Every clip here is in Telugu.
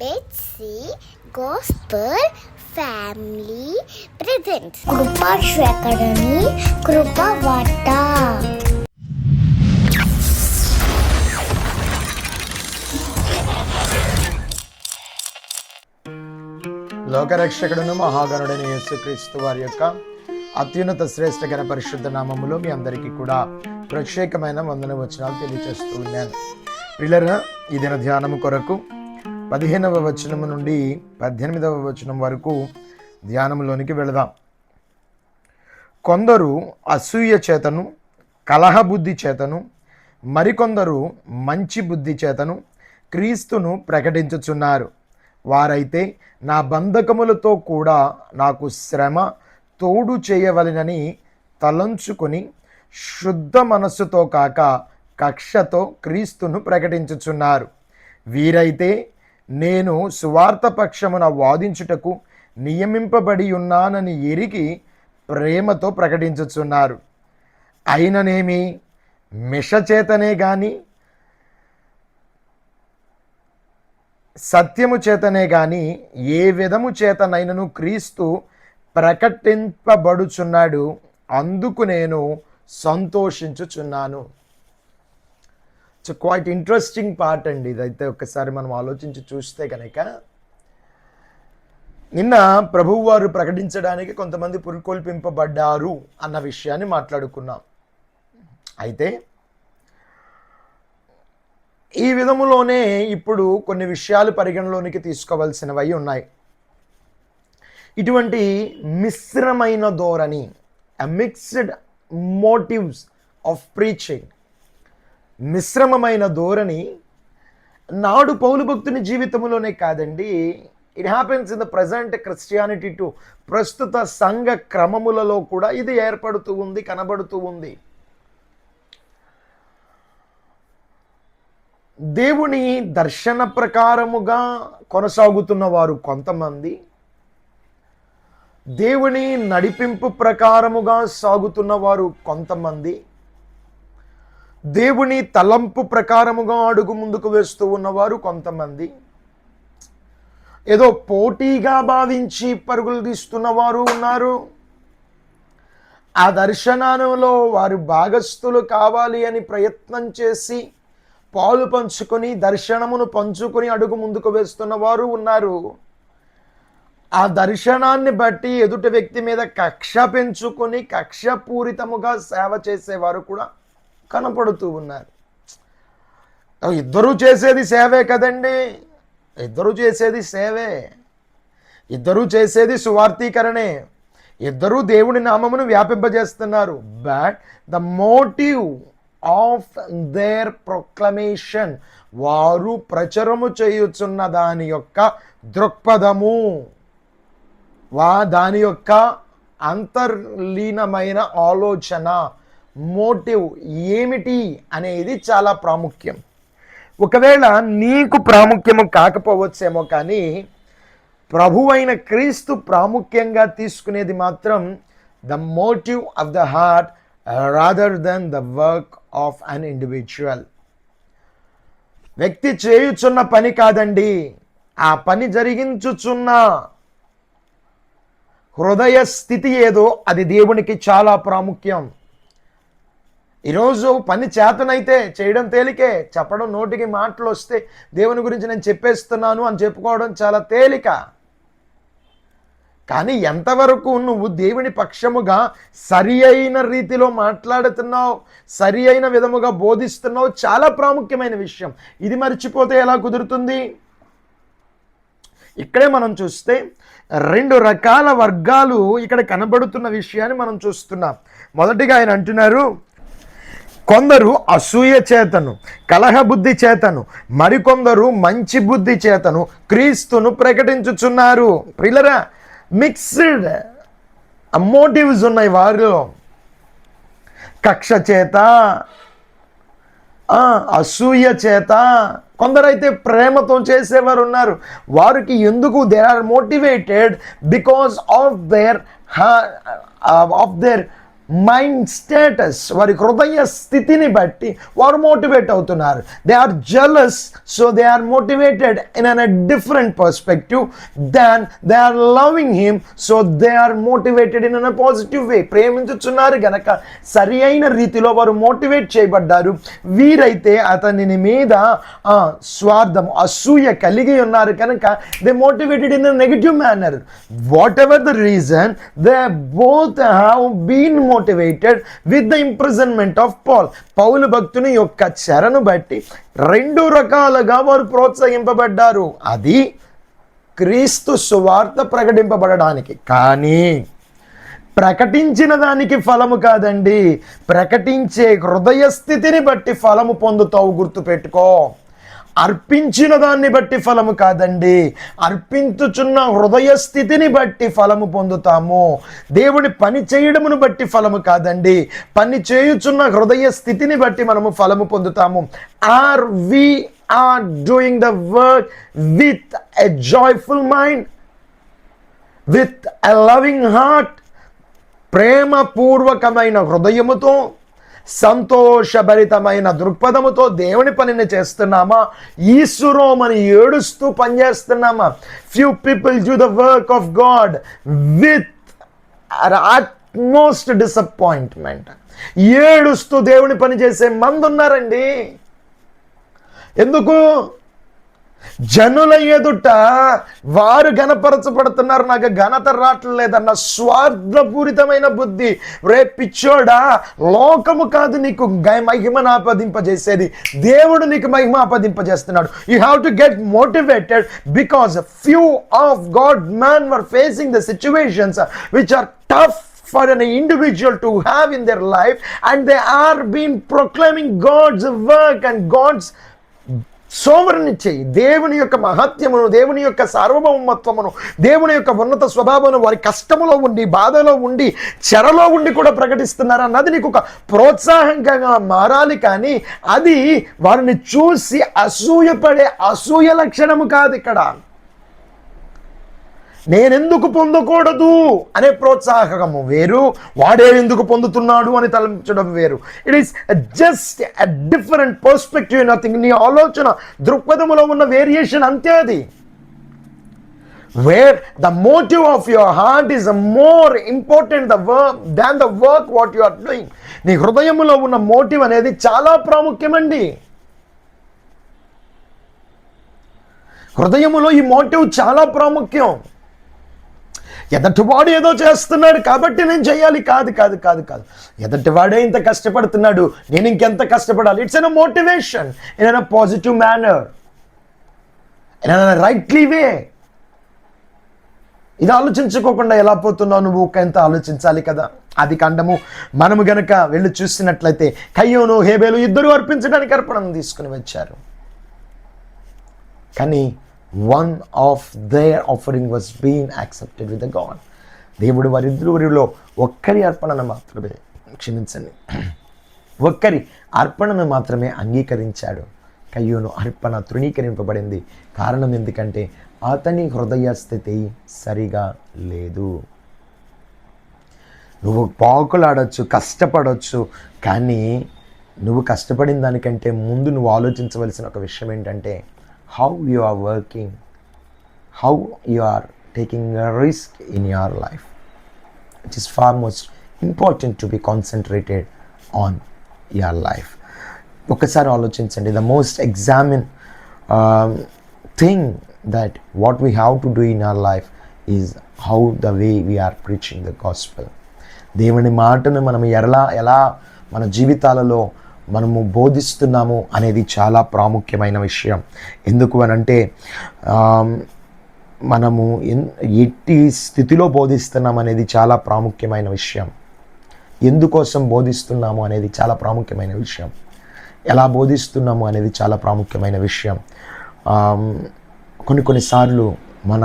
బెట్సీ గాస్పెల్ ఫ్యామిలీ ప్రెజెంట్స్ కృపా శ్వేకరణి కృపవార్త. లోకరక్షకుడును మహాగణుడైన యేసుక్రీస్తు వారి యొక్క అత్యున్నత శ్రేష్టకర పరిశుద్ధ నామములో మీ అందరికీ కూడా ప్రత్యేకమైన వందన వచనాలు తెలియజేస్తూ ఉన్నాను. పిల్లల ఈ దిన ధ్యానము కొరకు 15వ వచనము నుండి 18వ వచనం వరకు ధ్యానంలోనికి వెళదాం. కొందరు అసూయ చేతను కలహబుద్ధి చేతను మరికొందరు మంచి బుద్ధి చేతను క్రీస్తును ప్రకటించుచున్నారు. వారైతే నా బంధకములతో కూడా నాకు శ్రమ తోడు చేయవలెనని తలంచుకొని శుద్ధ మనస్సుతో కాక కక్షతో క్రీస్తును ప్రకటించుచున్నారు. వీరైతే నేను సువార్త పక్షమున వాదించుటకు నియమింపబడి ఉన్నానని ఎరిగి ప్రేమతో ప్రకటించుచున్నారు. అయిననేమి మిషచేతనే గాని సత్యము చేతనే గాని ఏ విధము చేతనైనను క్రీస్తు ప్రకటింపబడుచున్నాడు, అందుకు నేను సంతోషించుచున్నాను. క్వైట్ ఇంట్రెస్టింగ్ పార్ట్ అండి ఇదైతే. ఒకసారి మనం ఆలోచించి చూస్తే కనుక నిన్న ప్రభువు వారు ప్రకటించడానికి కొంతమంది పురికొల్పింపబడ్డారు అన్న విషయాన్ని మాట్లాడుకున్నాం. అయితే ఈ విధములోనే ఇప్పుడు కొన్ని విషయాలు పరిగణలోనికి తీసుకోవాల్సినవి ఉన్నాయి. ఇటువంటి మిశ్రమైన ధోరణి, మిక్స్డ్ మోటివ్స్ ఆఫ్ ప్రీచింగ్, మిశ్రమమైన ధోరణి నాడు పౌలు భక్తుని జీవితంలోనే కాదండి, it happens in the present Christianity to. ప్రస్తుత సంఘ క్రమములలో కూడా ఇది ఏర్పడుతూ ఉంది, కనబడుతూ ఉంది. దేవుని దర్శన ప్రకారముగా కొనసాగుతున్న వారు కొంతమంది, దేవుని నడిపింపు ప్రకారముగా సాగుతున్న వారు కొంతమంది, దేవుని తలంపు ప్రకారముగా అడుగు ముందుకు వేస్తూ ఉన్నవారు కొంతమంది, ఏదో పోటీగా భావించి పరుగులు తీస్తున్న వారు ఉన్నారు. ఆ దర్శనంలో వారు భాగస్థులు కావాలి అని ప్రయత్నం చేసి పాలు పంచుకొని దర్శనమును పంచుకొని అడుగు ముందుకు వేస్తున్న వారు ఉన్నారు. ఆ దర్శనాన్ని బట్టి ఎదుటి వ్యక్తి మీద కక్ష పెంచుకొని కక్షపూరితముగా సేవ చేసేవారు కూడా కనపడుతూ ఉన్నారు. ఇద్దరూ చేసేది సేవే కదండి, ఇద్దరూ చేసేది సేవే, ఇద్దరూ చేసేది సువార్తీకరణే, ఇద్దరూ దేవుని నామమును వ్యాపింపజేస్తున్నారు. But the motive of their proclamation, వారు ప్రచురము చేయుచున్న దాని యొక్క దృక్పథము, దాని యొక్క అంతర్లీనమైన ఆలోచన, మోటివ్ ఏమిటి అనేది చాలా ప్రాముఖ్యం. ఒకవేళ నీకు ప్రాముఖ్యము కాకపోవచ్చేమో, కానీ ప్రభువైన క్రీస్తు ప్రాముఖ్యంగా తీసుకునేది మాత్రం the motive of the heart rather than the work of an individual. వ్యక్తి చేయుచున్న పని కాదండి, ఆ పని జరిగించుచున్న హృదయ స్థితి ఏదో అది దేవునికి చాలా ప్రాముఖ్యం. ఈరోజు పని చేతనైతే చేయడం తేలికే, చెప్పడం నోటికి మాటలు వస్తే దేవుని గురించి నేను చెప్పేస్తున్నాను అని చెప్పుకోవడం చాలా తేలిక. కానీ ఎంతవరకు నువ్వు దేవుని పక్షముగా సరి అయిన రీతిలో మాట్లాడుతున్నావు, సరి అయిన విధముగా బోధిస్తున్నావు, చాలా ప్రాముఖ్యమైన విషయం. ఇది మర్చిపోతే ఎలా కుదురుతుంది? ఇక్కడే మనం చూస్తే 2 రకాల వర్గాలు ఇక్కడ కనబడుతున్న విషయాన్ని మనం చూస్తున్నాం. మొదటిగా ఆయన అంటున్నారు, కొందరు అసూయ చేతను కలహబుద్ధి చేతను మరికొందరు మంచి బుద్ధి చేతను క్రీస్తును ప్రకటించుచున్నారు. ప్రియులరా, మిక్స్డ్ మోటివ్స్ ఉన్నాయి వారిలో. కక్ష చేత, అసూయ చేత, కొందరైతే ప్రేమతో చేసేవారు ఉన్నారు. వారికి ఎందుకు they are motivated because of their mind status, వారి హృదయ స్థితిని బట్టి వారు మోటివేట్ అవుతున్నారు. They are jealous, so they are motivated in an different perspective than they are loving him, so they are motivated in an positive way. ప్రేమించుచున్నారు గనక సరి అయిన రీతిలో వారు మోటివేట్ చేయబడ్డారు. వీరైతే అతని మీద స్వార్థం, అసూయ కలిగి ఉన్నారు కనుక they motivated in a negative manner. Whatever the reason, they both have been motivated with the imprisonment of Paul. పౌలు భక్తుని యొక్క చెరను బట్టి రెండు రకాలుగా వారు ప్రోత్సహింపబడ్డారు. అది క్రీస్తు సువార్త ప్రకటింపబడడానికి. కానీ ప్రకటించిన దానికి ఫలము కాదండి, ప్రకటించే హృదయ స్థితిని బట్టి ఫలము పొందుతావు. గుర్తుపెట్టుకో. అర్పించిన దాన్ని బట్టి ఫలము కాదండి, అర్పించుచున్న హృదయ స్థితిని బట్టి ఫలము పొందుతాము. దేవుడి పని చేయడమును బట్టి ఫలము కాదండి, పని చేయుచున్న హృదయ స్థితిని బట్టి మనము ఫలము పొందుతాము. Are we are doing the work with a joyful mind, with a loving heart, ప్రేమపూర్వకమైన హృదయముతో, సంతోషభరితమైన దృక్పథముతో దేవుని పనిని చేస్తున్నామా? ఈశ్వరోమని ఏడుస్తూ పనిచేస్తున్నామా? Few people do the work of God with utmost disappointment. ఏడుస్తూ దేవుని పని చేసే మంది ఉన్నారండి. ఎందుకు? జనుల ఎదుట వారు ఘనపరచబడుతున్నారు, నాకు ఘనత రావట్లేదన్న స్వార్థపూరితమైన బుద్ధి. రే పిచ్చోడా, లోకము కాదు నీకు మహిమను ఆపాదింపజేసేది, దేవుడు నీకు మహిమ ఆపాదింపజేస్తున్నాడు. You have to get motivated because few of God man were facing the situations which are tough for an individual to have in their life, and they are being proclaiming God's work and God's సోమరునిచ్చే దేవుని యొక్క మహత్యమును, దేవుని యొక్క సార్వభౌమత్వమును, దేవుని యొక్క ఉన్నత స్వభావమును వారి కష్టములో ఉండి, బాధలో ఉండి, చెరలో ఉండి కూడా ప్రకటిస్తున్నారు అన్నది నీకు ఒక ప్రోత్సాహంగా మారాలి. కానీ అది వారిని చూసి అసూయపడే అసూయ లక్షణము కాదు. ఇక్కడ నేనెందుకు పొందకూడదు అనే ప్రోత్సాహకము వేరు, వాడే ఎందుకు పొందుతున్నాడు అని తలంచడం వేరు. It is just a different perspective, nothing. నీ ఆలోచన దృక్పథములో ఉన్న వేరియేషన్ అంతే. అది where the motive of your heart is more important than the work what you are doing. నీ హృదయములో ఉన్న మోటివ్ అనేది చాలా ప్రాముఖ్యమండి. హృదయములో ఈ మోటివ్ చాలా ప్రాముఖ్యం. ఎదటివాడు ఏదో చేస్తున్నాడు కాబట్టి నేను చేయాలి, కాదు కాదు కాదు కాదు. ఎదటివాడే ఇంత కష్టపడుతున్నాడు, నేను ఇంకెంత కష్టపడాలి. It's an motivation in an positive manner, in an rightly way. ఇది ఆలోచించుకోకుండా ఎలా పోతున్నావు నువ్వు, ఎంత ఆలోచించాలి కదా. ఆది కాండము మనము గనక వెళ్ళి చూసినట్లయితే కయ్యోను హేబేలు ఇద్దరు అర్పించడానికి అర్పణను తీసుకుని వచ్చారు. కానీ one of their offering was being accepted with the God. దేవుడు వారిద్దరిలో ఒక్కరి అర్పణను మాత్రమే, క్షమించండి, ఒక్కరి అర్పణను మాత్రమే అంగీకరించాడు. కయ్యోను అర్పణ తృణీకరింపబడింది. కారణం ఎందుకంటే అతని హృదయ స్థితి సరిగా లేదు. నువ్వు పాకులాడొచ్చు, కష్టపడవచ్చు, కానీ నువ్వు కష్టపడిన దానికంటే ముందు నువ్వు ఆలోచించవలసిన ఒక విషయం ఏంటంటే how you are working, how you are taking a risk in your life. It is far most important to be concentrated on your life. ఒకసారి ఆలోచించండి. the most examine thing that what we have to do in our life is how the way we are preaching the gospel. దేవుని మాటను మనం ఎలా మన జీవితాలలో మనము బోధిస్తున్నాము అనేది చాలా ప్రాముఖ్యమైన విషయం. ఎందుకు అనంటే మనము ఎట్టి స్థితిలో బోధిస్తున్నాం అనేది చాలా ప్రాముఖ్యమైన విషయం. ఎందుకోసం బోధిస్తున్నాము అనేది చాలా ప్రాముఖ్యమైన విషయం. ఎలా బోధిస్తున్నాము అనేది చాలా ప్రాముఖ్యమైన విషయం. కొన్నిసార్లు మన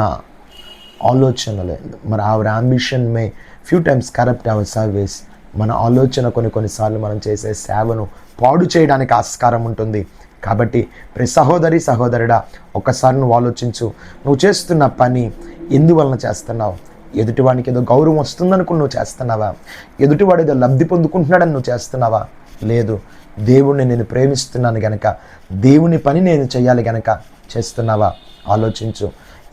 ఆలోచనలు, మన our ambition may few times corrupt our service. మన ఆలోచన కొన్నిసార్లు మనం చేసే సేవను పాడు చేయడానికి ఆస్కారం ఉంటుంది. కాబట్టి ప్రతి సహోదరుడా, ఒక్కసారి నువ్వు ఆలోచించు, నువ్వు చేస్తున్న పని ఎందువలన చేస్తున్నావు, ఎదుటివాడికి ఏదో గౌరవం వస్తుందనుకుని నువ్వు చేస్తున్నావా? ఎదుటివాడు ఏదో లబ్ధి పొందుకుంటున్నాడని నువ్వు చేస్తున్నావా? లేదు, దేవుణ్ణి నేను ప్రేమిస్తున్నాను గనక, దేవుని పని నేను చేయాలి గనక చేస్తున్నావా? ఆలోచించు.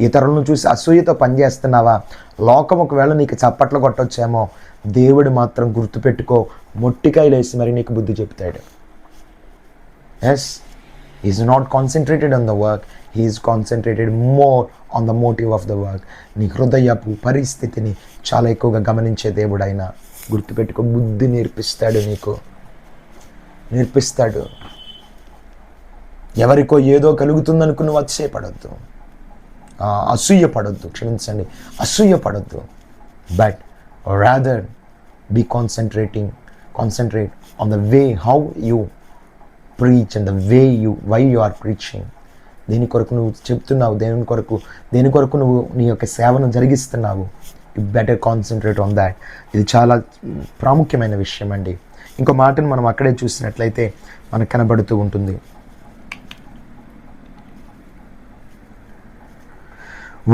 ఇతరులను చూసి అసూయతో పనిచేస్తున్నావా? లోకం ఒకవేళ నీకు చప్పట్లు కొట్టొచ్చేమో, దేవుడు మాత్రం గుర్తుపెట్టుకో, మొట్టికాయలు వేసి మరి నీకు బుద్ధి చెప్తాడు. Yes, is not concentrated on the work, he is concentrated more on the motive of the work. నీ హృదయపు పరిస్థితిని చాలా ఎక్కువగా గమనించే దేవుడు ఆయన. గుర్తుపెట్టుకో, బుద్ధి నేర్పిస్తాడు, నీకు నేర్పిస్తాడు. ఎవరికో ఏదో కలుగుతుందనుకుని నువ్వు అతిశయపడొద్దు, అసూయపడొద్దు, క్షమించండి, అసూయపడొద్దు. But rather be concentrate on the way how you preach and the way why you are preaching. దేని కొరకు నువ్వు చెప్తున్నావు, దేని కొరకు నువ్వు నీ యొక్క సేవను జరిగిస్తున్నావు. You better concentrate on that. ఇది చాలా ప్రాముఖ్యమైన విషయం అండి. ఇంకో మాటను మనం అక్కడే చూసినట్లయితే మనకు కనబడుతూ ఉంటుంది.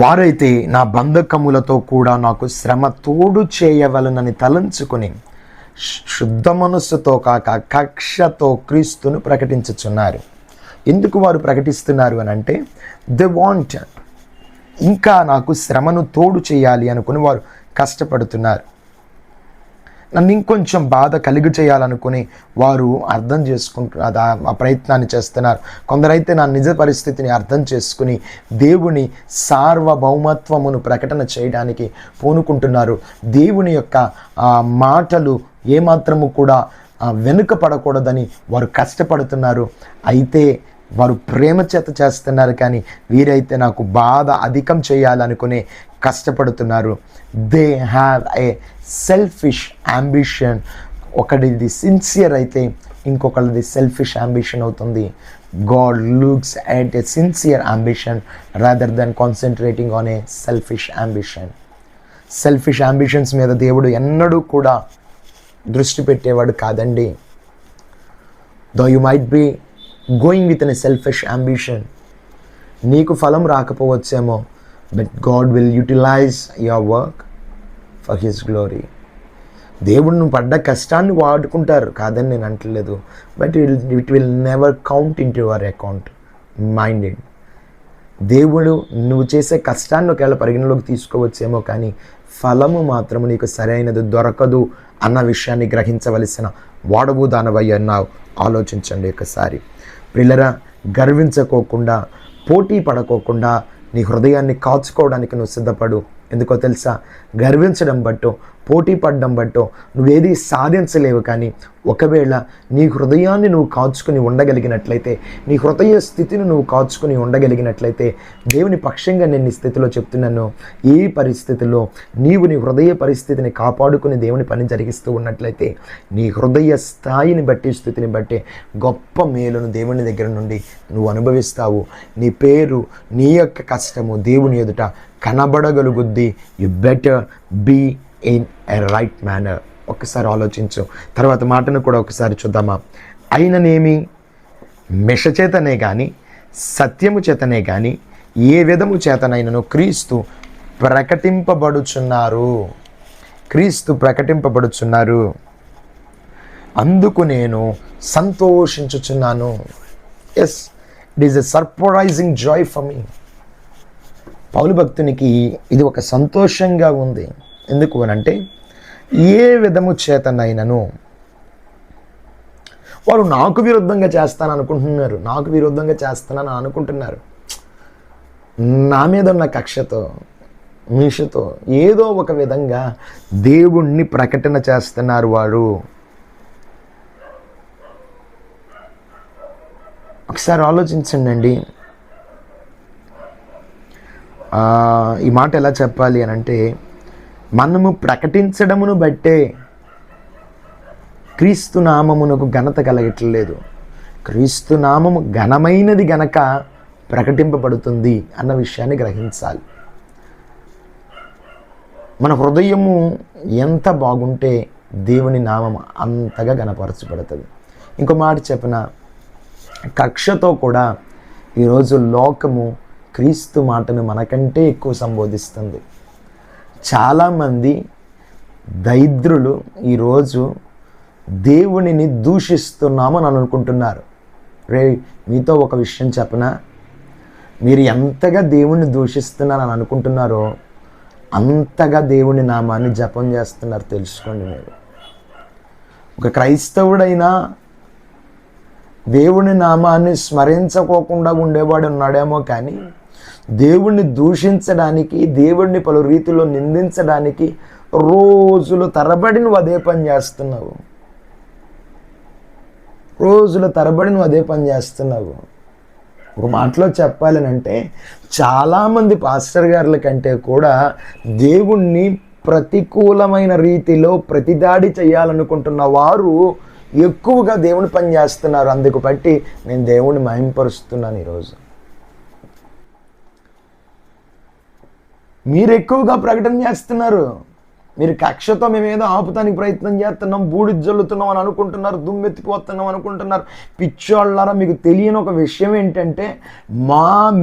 వారైతే నా బంధకములతో కూడా నాకు శ్రమ తోడు చేయవలనని తలంచుకొని శుద్ధ మనస్సుతో కాక కక్షతో క్రీస్తును ప్రకటించుచున్నారు. ఎందుకు వారు ప్రకటిస్తున్నారు అని అంటే, దే వాంట్, ఇంకా నాకు శ్రమను తోడు చేయాలి అనుకుని వారు కష్టపడుతున్నారు. నన్ను ఇంకొంచెం బాధ కలిగి చేయాలనుకుని వారు అర్థం చేసుకుంటున్నారు, ఆ ప్రయత్నాన్ని చేస్తున్నారు. కొందరైతే నా నిజ పరిస్థితిని అర్థం చేసుకుని దేవుని సార్వభౌమత్వమును ప్రకటన చేయడానికి పూనుకుంటున్నారు. దేవుని యొక్క మాటలు ఏమాత్రము కూడా వెనుక పడకూడదని వారు కష్టపడుతున్నారు. అయితే వారు ప్రేమ చేత చేస్తున్నారు, కానీ వీరైతే నాకు బాధ అధికం చేయాలనుకునే కష్టపడుతున్నారు. They have a selfish ambition. ఒకటిది సిన్సియర్ అయితే ఇంకొకరిది సెల్ఫిష్ అంబిషన్ అవుతుంది. God looks at a sincere ambition rather then concentrating on a selfish ambition. Selfish ambitions మీద దేవుడు ఎన్నడూ కూడా దృష్టి పెట్టేవాడు కాదండి. Though you might be going with an selfish ambition, నీకు ఫలం రాకపోవచ్చేమో, but God will utilize your work for his glory. దేవుడు నువ్వు పడ్డ కష్టాన్ని వాడుకుంటారు కాదని నేను అంటలేదు, but it will never count in to your account. Minded, దేవుడు నువ్వు చేసే కష్టాన్ని ఒకవేళ పరిగణలోకి తీసుకోవచ్చేమో, కానీ ఫలము మాత్రం నీకు సరైనది దొరకదు అన్న విషయాన్ని గ్రహించవలసిన వాడవు దానవై అన్నావు. ఆలోచించండి ఒకసారి. పిల్లరా, గర్వించుకోకుండా, పోటీ పడుకోకుండా నీ హృదయాన్ని కాచుకోవడానికి నువ్వు సిద్ధపడు. ఎందుకో తెలుసా? గర్వించడం బట్టో, పోటీ పడడం బట్టో నువ్వేది సాధించలేవు. కానీ ఒకవేళ నీ హృదయాన్ని నువ్వు కాచుకుని ఉండగలిగినట్లయితే, నీ హృదయ స్థితిని నువ్వు కాచుకుని ఉండగలిగినట్లయితే, దేవుని పక్షంగా నేను నీ స్థితిలో చెప్తున్నాను, ఏ పరిస్థితిలో నీవు నీ హృదయ పరిస్థితిని కాపాడుకుని దేవుని పని జరిగిస్తూ ఉన్నట్లయితే, నీ హృదయ స్థాయిని బట్టి, స్థితిని బట్టి గొప్ప మేలును దేవుని దగ్గర నుండి నువ్వు అనుభవిస్తావు. నీ పేరు, నీ యొక్క కష్టము దేవుని ఎదుట కనబడగలుగుద్ది. You better be in a right manner. ఒక్కసారి ఆలోచించు. తర్వాత మాటను కూడా ఒకసారి చూద్దామా? అయిననేమి మెష చేతనే కానీ, సత్యము చేతనే కానీ, ఏ విధము చేతనైనను క్రీస్తు ప్రకటింపబడుచున్నారు. క్రీస్తు ప్రకటింపబడుచున్నారు, అందుకు నేను సంతోషించుచున్నాను. Yes, it is a surprising joy for me. పౌలు భక్తునికి ఇది ఒక సంతోషంగా ఉంది. ఎందుకు అనంటే, ఏ విధము చేతనైనను వారు నాకు విరుద్ధంగా చేస్తాననుకుంటున్నారు, నాకు విరుద్ధంగా చేస్తానని అనుకుంటున్నారు. నా మీద ఉన్న కక్షతో, మీషతో ఏదో ఒక విధంగా దేవుణ్ణి ప్రకటన చేస్తున్నారు వారు. ఒకసారి ఆలోచించండి. ఈ మాట ఎలా చెప్పాలి అని అంటే, మనము ప్రకటించడమును బట్టే క్రీస్తు నామమునకు ఘనత కలగట్లేదు. క్రీస్తు నామము ఘనమైనది గనక ప్రకటింపబడుతుంది అన్న విషయాన్ని గ్రహించాలి. మన హృదయము ఎంత బాగుంటే దేవుని నామం అంతగా ఘనపరచబడుతుంది. ఇంకో మాట చెప్పిన, కక్షతో కూడా ఈరోజు లోకము క్రీస్తు మాటను మనకంటే ఎక్కువ సంబోధిస్తుంది. చాలామంది దరిద్రులు ఈరోజు దేవునిని దూషిస్తున్నామని అనుకుంటున్నారు. మీతో ఒక విషయం చెప్పనా, మీరు ఎంతగా దేవుణ్ణి దూషిస్తున్నారని అనుకుంటున్నారో అంతగా దేవుని నామాన్ని జపం చేస్తున్నారు, తెలుసుకోండి. మీరు ఒక క్రైస్తవుడైనా దేవుని నామాన్ని స్మరించుకోకుండా ఉండేవాడు ఉన్నాడేమో, కానీ దేవుణ్ణి దూషించడానికి, దేవుణ్ణి పలు రీతిలో నిందించడానికి రోజుల తరబడి నువ్వు అదే పని చేస్తున్నావు. ఒక మాటలో చెప్పాలనంటే చాలామంది పాస్టర్ గారుల కంటే కూడా దేవుణ్ణి ప్రతికూలమైన రీతిలో ప్రతిదాడి చేయాలనుకుంటున్న వారు ఎక్కువగా దేవుని పని చేస్తున్నారు. అందుకు బట్టి నేను దేవుణ్ణి మహింపరుస్తున్నాను. ఈరోజు మీరు ఎక్కువగా ప్రకటన చేస్తున్నారు. మీరు కక్షతో మేమేదో ఆపుతానికి ప్రయత్నం చేస్తున్నాం, బూడిద జల్లుతున్నాం అని అనుకుంటున్నారు, దుమ్మెత్తిపోతున్నాం అనుకుంటున్నారు. పిచ్చోళ్ళారా, మీకు తెలియని ఒక విషయం ఏంటంటే,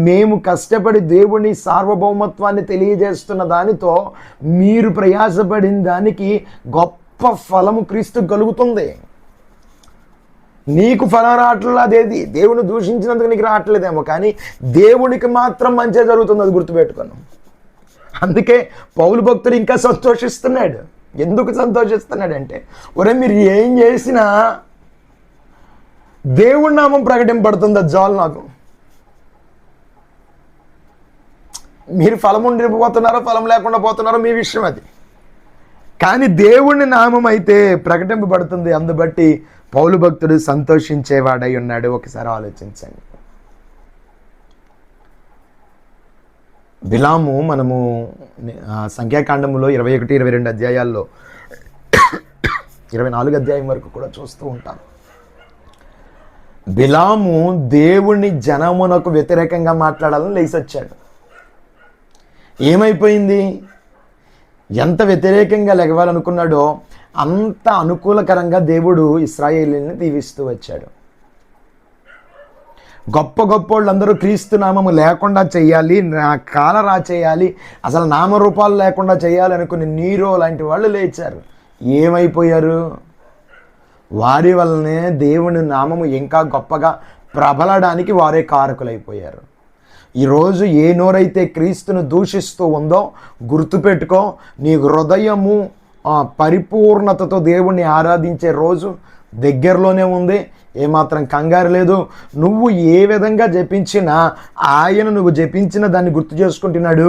మేము కష్టపడి దేవుని సార్వభౌమత్వాన్ని తెలియజేస్తున్న దానితో మీరు ప్రయాసపడిన దానికి గొప్ప ఫలము క్రీస్తు కలుగుతుంది. నీకు ఫలం రావట్లేదు, అదేది దేవుని దూషించినందుకు నీకు రావట్లేదేమో, కానీ దేవునికి మాత్రం మంచిగా జరుగుతుంది, అది గుర్తుపెట్టుకోను. అందుకే పౌలు భక్తుడు ఇంకా సంతోషిస్తున్నాడు. ఎందుకు సంతోషిస్తున్నాడంటే, మీరు ఏం చేసినా దేవుడి నామం ప్రకటింపబడుతుంది, అది చాలు నాకు. మీరు ఫలం ఉండిపోతున్నారో ఫలం లేకుండా పోతున్నారో మీ విషయం అది, కానీ దేవుని నామం అయితే ప్రకటింపబడుతుంది. అందుబట్టి పౌలు భక్తుడు సంతోషించేవాడై ఉన్నాడు. ఒకసారి ఆలోచించండి. బిలాము మనము సంఖ్యాకాండములో 21, 22 అధ్యాయాల్లో 24 అధ్యాయం వరకు కూడా చూస్తూ ఉంటాం. బిలాము దేవుని జనమునకు వ్యతిరేకంగా మాట్లాడాలని లేచొచ్చాడు. ఏమైపోయింది? ఎంత వ్యతిరేకంగా లెగవాలనుకున్నాడో అంత అనుకూలకరంగా దేవుడు ఇశ్రాయేలీయుల్ని దీవిస్తూ వచ్చాడు. గొప్ప వాళ్ళందరూ క్రీస్తు నామము లేకుండా చేయాలి, కాలరా చేయాలి, అసలు నామరూపాలు లేకుండా చేయాలి అనుకుని నీరో లాంటి వాళ్ళు లేచారు. ఏమైపోయారు? వారి వల్లనే దేవుని నామము ఇంకా గొప్పగా ప్రబలడానికి వారే కారకులైపోయారు. ఈరోజు ఏ నోరైతే క్రీస్తును దూషిస్తూ ఉందో గుర్తుపెట్టుకో, నీ హృదయము పరిపూర్ణతతో దేవుణ్ణి ఆరాధించే రోజు దగ్గరలోనే ఉంది. ఏమాత్రం కంగారు లేదు. నువ్వు ఏ విధంగా జపించినా ఆయన నువ్వు జపించిన దాన్ని గుర్తు చేసుకుంటున్నాడు.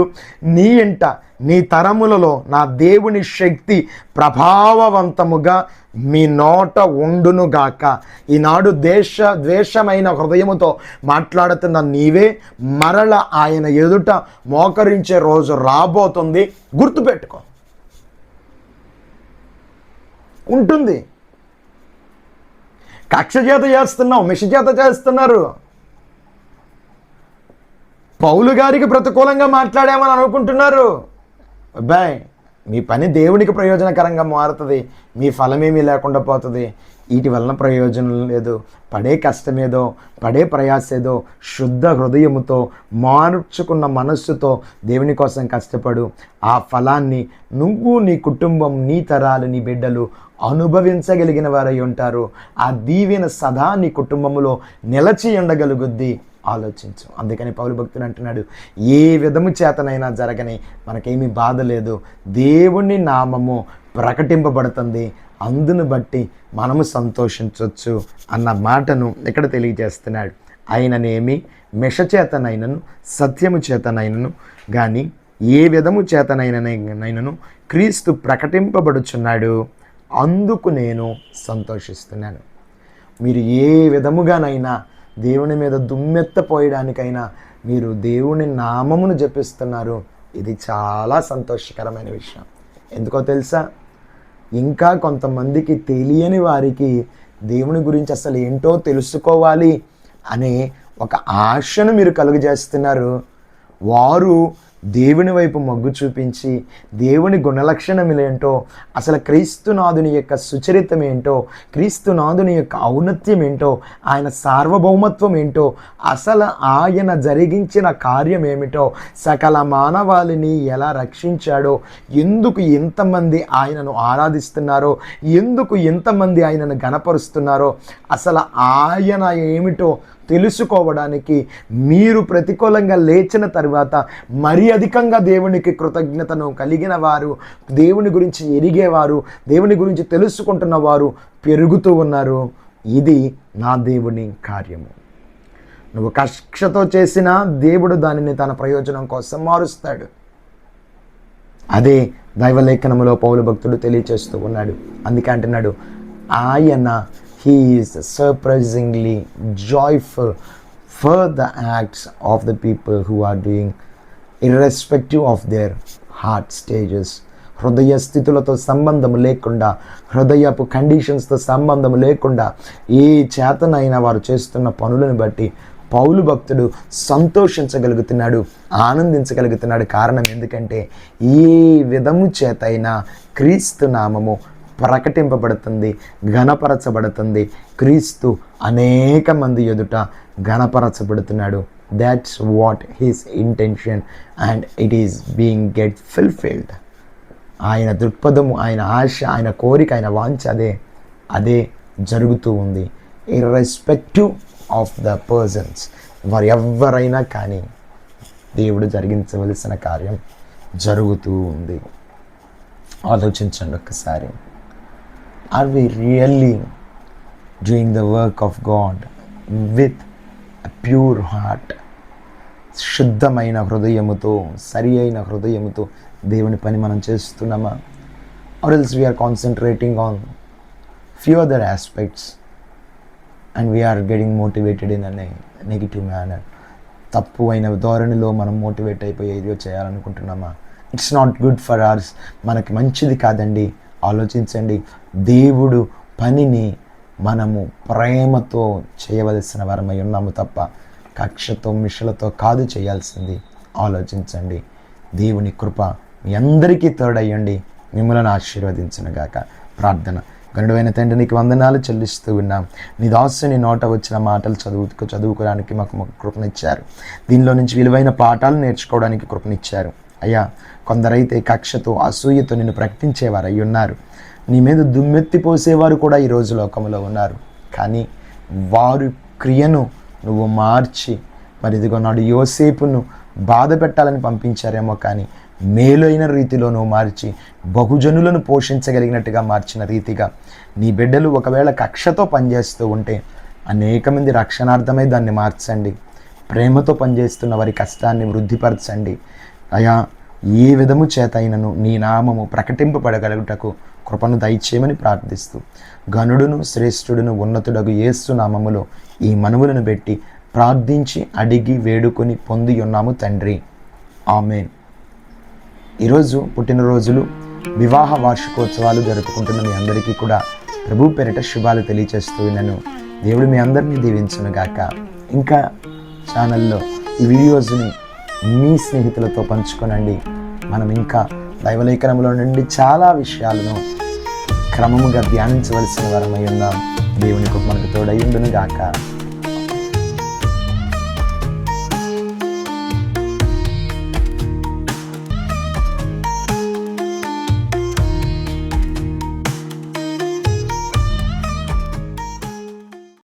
నీ ఇంట నీ తరములలో నా దేవుని శక్తి ప్రభావవంతముగా మీ నోట ఉండునుగాక. ఈనాడు ద్వేషమైన హృదయముతో మాట్లాడుతున్న నీవే మరల ఆయన ఎదుట మోకరించే రోజు రాబోతుంది. గుర్తుపెట్టుకో, ఉంటుంది. కక్ష చేత చేస్తున్నావు, మిష చేత చేస్తున్నారు. పౌలు గారికి ప్రతికూలంగా మాట్లాడామని అనుకుంటున్నారు. అబ్బాయి, మీ పని దేవునికి ప్రయోజనకరంగా మారుతుంది, మీ ఫలమేమీ లేకుండా పోతుంది. వీటి వలన ప్రయోజనం లేదు. పడే కష్టమేదో, పడే ప్రయాసేదో శుద్ధ హృదయముతో మార్చుకున్న మనస్సుతో దేవుని కోసం కష్టపడు. ఆ ఫలాన్ని నువ్వు, నీ కుటుంబం, నీ తరాలు, నీ బిడ్డలు అనుభవించగలిగిన వారై ఉంటారు. ఆ దీవెన సదా నీ కుటుంబంలో నిలచి ఉండగలుగుద్ది. ఆలోచించు. అందుకని పౌలు భక్తుడు అంటున్నాడు, ఏ విధము చేతనైనా జరగని మనకేమీ బాధ లేదు, దేవుని నామము ప్రకటింపబడుతుంది, అందును బట్టి మనము సంతోషించవచ్చు అన్న మాటను ఇక్కడ తెలియజేస్తున్నాడు. ఆయననేమి మెష చేతనైనను సత్యము చేతనైనను కానీ ఏ విధము చేతనైనను క్రీస్తు ప్రకటింపబడుచున్నాడు, అందుకు నేను సంతోషిస్తున్నాను. మీరు ఏ విధముగానైనా దేవుని మీద దుమ్మెత్తపోయడానికైనా మీరు దేవుని నామమును జపిస్తున్నారు. ఇది చాలా సంతోషకరమైన విషయం. ఎందుకో తెలుసా? ఇంకా కొంతమందికి తెలియని వారికి దేవుని గురించి అసలు ఏంటో తెలుసుకోవాలి అనే ఒక ఆశను మీరు కలుగజేస్తున్నారు. వారు దేవుని వైపు మొగ్గు చూపించి దేవుని గుణలక్షణములు ఏంటో, అసలు క్రీస్తునాథుని యొక్క సుచరితం ఏంటో, క్రీస్తునాథుని యొక్క ఔన్నత్యం ఏంటో, ఆయన సార్వభౌమత్వం ఏంటో, అసలు ఆయన జరిగించిన కార్యం ఏమిటో, సకల మానవాళిని ఎలా రక్షించాడో, ఎందుకు ఎంతమంది ఆయనను ఆరాధిస్తున్నారో, ఎందుకు ఎంతమంది ఆయనను గణపరుస్తున్నారో, అసలు ఆయన ఏమిటో తెలుసుకోవడానికి మీరు ప్రతికూలంగా లేచిన తర్వాత మరీ అధికంగా దేవునికి కృతజ్ఞతను కలిగిన వారు, దేవుని గురించి ఎరిగేవారు, దేవుని గురించి తెలుసుకుంటున్న వారు పెరుగుతూ ఉన్నారు. ఇది నా దేవుని కార్యము. నువ్వు కక్షతో చేసినా దేవుడు దానిని తన ప్రయోజనం కోసం మారుస్తాడు. అదే దైవలేఖనములో పౌలు భక్తుడు తెలియచేస్తూ ఉన్నాడు. అందుకే అంటున్నాడు, ఆయన he is surprisingly joyful for the acts of the people who are doing irrespective of their heart stages. హృదయ స్థితులతో సంబంధము లేకుండా, హృదయపు కండిషన్స్తో సంబంధము లేకుండా ఏ చేతనైనా వారు చేస్తున్న పనులను బట్టి పౌలు భక్తుడు సంతోషించగలుగుతున్నాడు, ఆనందించగలుగుతున్నాడు. కారణం ఎందుకంటే ఏ విధము చేతైనా క్రీస్తు నామము ప్రకటింపబడుతుంది, ఘనపరచబడుతుంది. క్రీస్తు అనేక మంది ఎదుట ఘనపరచబడుతున్నాడు. That's what his intention and it is being get fulfilled. ఆయన దృక్పథము, ఆయన ఆశ, ఆయన కోరిక, ఆయన వాంఛ అదే జరుగుతూ ఉంది. ఇర్రెస్పెక్టివ్ ఆఫ్ ద పర్సన్స్, వారు ఎవరైనా కానీ దేవుడు జరిగించవలసిన కార్యం జరుగుతూ ఉంది. ఆలోచించండి ఒక్కసారి. Are we really doing the work of God with a pure heart? శుద్ధమైన హృదయముతో, సరి అయిన హృదయముతో దేవుని పని మనం చేస్తున్నామా? Or else we are concentrating on few other aspects and we are getting motivated in a negative manner. తప్పు అయిన ధోరణిలో మనం మోటివేట్ అయిపోయి ఏదో చేయాలనుకుంటున్నామా? It's not good for ours. మనకి మంచిది కాదండి. ఆలోచించండి. దేవుడు పనిని మనము ప్రేమతో చేయవలసిన వారమై ఉన్నాము తప్ప కక్షతో మిషలతో కాదు చేయాల్సింది. ఆలోచించండి. దేవుని కృప మీ అందరికీ తోడయ్యండి, మిమ్మల్ని ఆశీర్వదించునుగాక. ప్రార్థన. గనుడైన తండ్రి, నీకు వందనాలు చెల్లిస్తూ ఉన్నాం. నీ దాసుని నోట వచ్చిన మాటలు చదువుకోవడానికి మాకు కృపనిచ్చారు. దీనిలో నుంచి విలువైన పాఠాలు నేర్చుకోవడానికి కృపనిచ్చారు. అయ్యా, కొందరైతే కక్షతో, అసూయతో నిన్ను ప్రకటించేవారు అయి ఉన్నారు. నీ మీద దుమ్మెత్తిపోసేవారు కూడా ఈరోజు లోకంలో ఉన్నారు. కానీ వారి క్రియను నువ్వు మార్చి, మరి ఇదిగో నాడు యోసేపును బాధ పెట్టాలని పంపించారేమో, కానీ మేలైన రీతిలో నువ్వు మార్చి బహుజనులను పోషించగలిగినట్టుగా మార్చిన రీతిగా నీ బిడ్డలు ఒకవేళ కక్షతో పనిచేస్తూ ఉంటే అనేక మంది రక్షణార్థమై దాన్ని మార్చండి. ప్రేమతో పనిచేస్తున్న వారి కష్టాన్ని వృద్ధిపరచండి. అయా, ఏ విధము చేత అయినను నీ నామము ప్రకటింపబడగలుగుటకు కృపను దయచేయమని ప్రార్థిస్తూ, గనుడును శ్రేష్ఠుడును ఉన్నతుడగు యేసు నామములో ఈ మనవులను పెట్టి ప్రార్థించి అడిగి వేడుకొని పొంది ఉన్నాము తండ్రి. ఆమేన్. ఈరోజు పుట్టినరోజులు, వివాహ వార్షికోత్సవాలు జరుపుకుంటున్న మీ అందరికీ కూడా ప్రభు పేరిట శుభాలు తెలియచేస్తూ ఉన్నాను. దేవుడు మీ అందరినీ దీవించునుగాక. ఇంకా ఛానల్లో ఈ వీడియోస్ని మీ స్నేహితులతో పంచుకోనండి. మనం ఇంకా దైవలేఖనంలో నుండి చాలా విషయాలను క్రమముగా ధ్యానించవలసిన వారమై ఉన్నాం. దేవుని కృప మనకు తోడై ఉండును గాక.